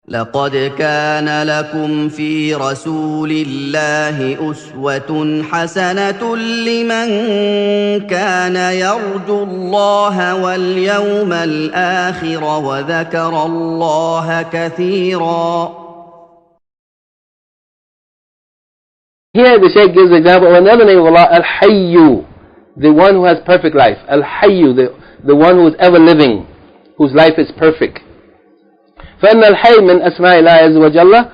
لقد كان لكم في رسول الله أسوة حسنة لمن كان يرجو الله واليوم الآخر وذكر الله كثيرا. Here the Shaykh gives an example of another name of Allah, Al-Hayyu, the one who has perfect life. Al-Hayyu, the one who is ever living, whose life is perfect. فإن الحي من أسماء الله عز وجل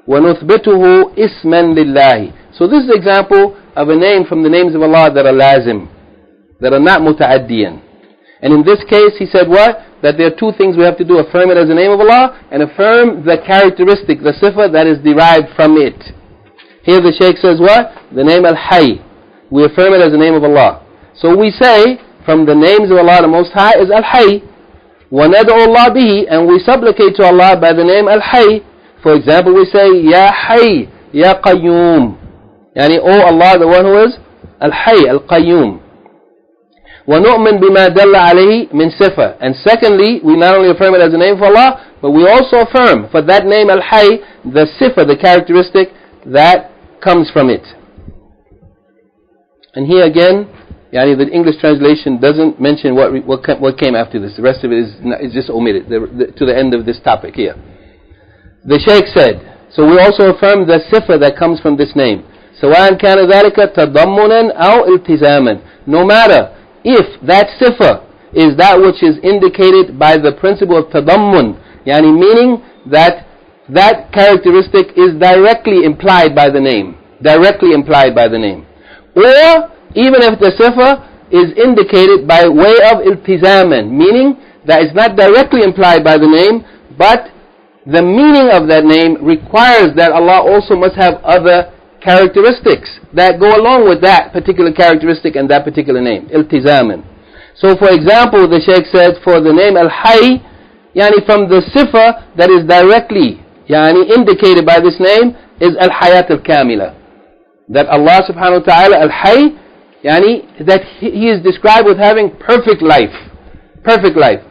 ونثبته اسما لله. So this is an example of a name from the names of Allah that are Laazim, that are not muta'addiyan. And in this case he said what? That there are two things we have to do: affirm it as a name of Allah and affirm the characteristic, the sifa that is derived from it. Here the Shaykh says what? The name Al-Hayy, we affirm it as the name of Allah. So we say from the names of Allah the Most High is Al-Hayy. وَنَدْعُ اللَّهِ بِهِ, and we supplicate to Allah by the name Al-Hayy. For example, we say, Ya Hayy, Ya Qayyum. Yani, O Allah, the one who is Al-Hayy, Al-Qayyum. وَنُؤْمِن بِمَا دَلَّ عَلَيْهِ مِن صِفَةٍ. And secondly, we not only affirm it as a name for Allah, but we also affirm for that name Al-Hayy, the sifa, the characteristic that comes from it. And here again, the English translation doesn't mention what came after this. The rest of it is just omitted to the end of this topic here. The Shaykh said, so we also affirm the sifa that comes from this name. سواء كان ذلك تضمنا أو التزاما. No matter if that sifa is that which is indicated by the principle of tadammun, meaning that that characteristic is directly implied by the name, or even if the sifa is indicated by way of iltizaman, meaning that it's not directly implied by the name, but the meaning of that name requires that Allah also must have other characteristics that go along with that particular characteristic and that particular name, iltizaman. So for example, the Shaykh said for the name Al-Hayy, from the sifa that is directly indicated by this name is Al-Hayat Al-Kamila. That Allah subhanahu wa ta'ala, Al-Hayy, that He is described with having perfect life,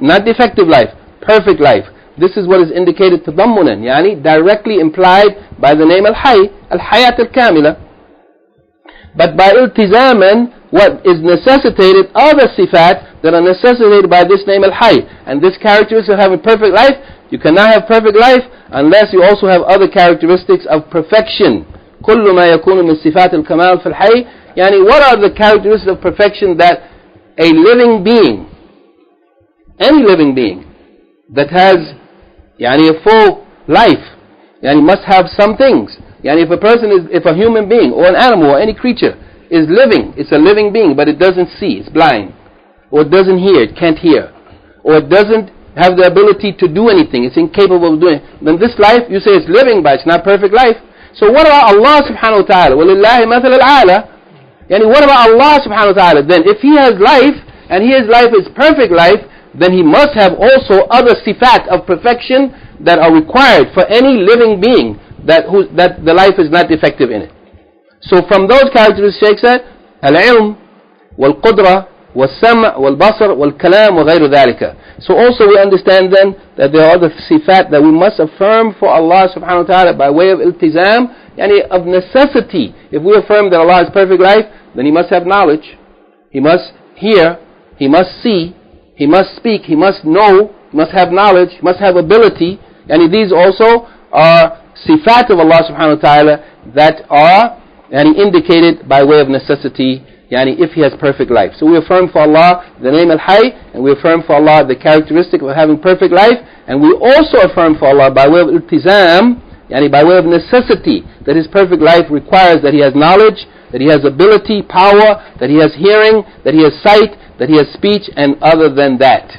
not defective life, perfect life. This is what is indicated tadammunan, directly implied by the name Al-Hayy, Al-Hayat Al-Kamila. But by iltizaman, what is necessitated are the sifat that are necessitated by this name Al-Hayy. And this characteristic of having perfect life, you cannot have perfect life unless you also have other characteristics of perfection. كل ما يكون من صفات الكمال في الحي. What are the characteristics of perfection that a living being, any living being that has a full life, must have some things. If a human being or an animal or any creature is living, it's a living being, but it doesn't see, it's blind, or it doesn't hear, it can't hear, or it doesn't have the ability to do anything, it's incapable of doing it, then this life, you say it's living, but it's not perfect life. So what about Allah subhanahu wa ta'ala? وَلِلَّهِ مَثَلَ الْعَالَى. What about Allah subhanahu wa ta'ala? Then if He has life, and His life is perfect life, then He must have also other sifat of perfection that are required for any living being that the life is not defective in it. So from those characteristics, Shaykh said, al-ilm, wal-qudra, wal-sam' wal-basar, wal-kalam, wa ghayru dhalika. So also we understand then that there are other sifat that we must affirm for Allah subhanahu wa ta'ala by way of iltizam, of necessity. If we affirm that Allah has perfect life, then He must have knowledge, He must hear, He must see, He must speak, He must know, He must have knowledge, He must have ability. These also are sifat of Allah subhanahu wa ta'ala that are indicated by way of necessity, if He has perfect life. So we affirm for Allah the name Al-Hayy, and we affirm for Allah the characteristic of having perfect life, and we also affirm for Allah by way of iltizam, by way of necessity, that His perfect life requires that He has knowledge, that He has ability, power, that He has hearing, that He has sight, that He has speech, and other than that.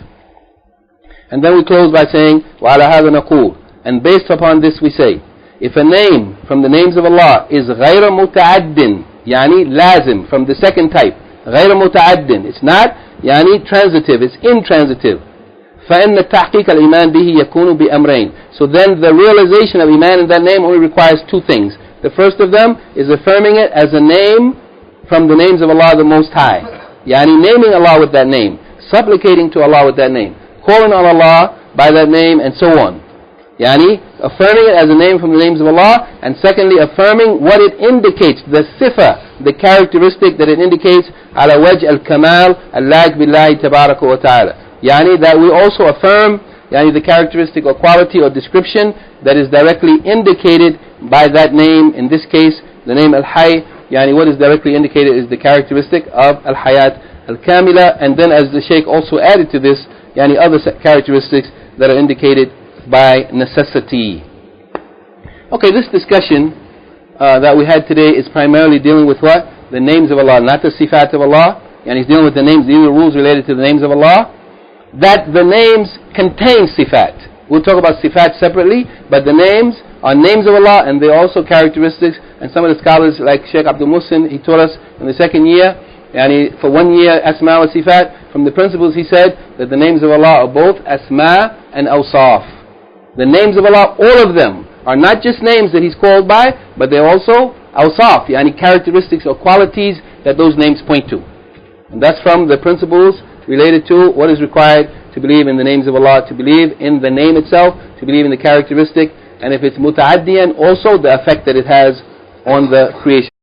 And then we close by saying, وَعَلَى هَذَا نَقُولُ. And based upon this we say, if a name from the names of Allah is غَيْرَ مُتَعَدٍ, Laazim, from the second type, غَيْرَ مُتَعَدٍ, it's not transitive, it's intransitive. فَإِنَّ تَحْقِيقَ الْإِيمَانِ بِهِ يَكُونُ بِأَمْرَيْنِ. So then the realization of Iman in that name only requires two things. The first of them is affirming it as a name from the names of Allah the Most High. Naming Allah with that name, supplicating to Allah with that name, calling on Allah by that name, and so on. Yani, affirming it as a name from the names of Allah, and secondly, affirming what it indicates, the sifa, the characteristic that it indicates, ala wajh al-kamal, al-laq billahi tabaraka wa ta'ala. Yani, that we also affirm, yani, the characteristic or quality or description that is directly indicated by that name. In this case, the name al-hayy, yani, what is directly indicated is the characteristic of al-hayat al-kamila, and then as the Shaykh also added to this, yani, other characteristics that are indicated by necessity. Okay, this discussion that we had today is primarily dealing with what? The names of Allah, not the sifat of Allah. And he's dealing with the names, these are rules related to the names of Allah. That the names contain sifat. We'll talk about sifat separately, but the names are names of Allah, and they're also characteristics. And some of the scholars, like Shaykh Abdul Muhsin, he taught us in the second year, and for 1 year, asma wa sifat. From the principles, he said that the names of Allah are both asma and awsaf. The names of Allah, all of them, are not just names that He's called by, but they're also awsaf, yani characteristics or qualities that those names point to. And that's from the principles related to what is required to believe in the names of Allah, to believe in the name itself, to believe in the characteristic, and if it's muta'addiyan, also the effect that it has on the creation.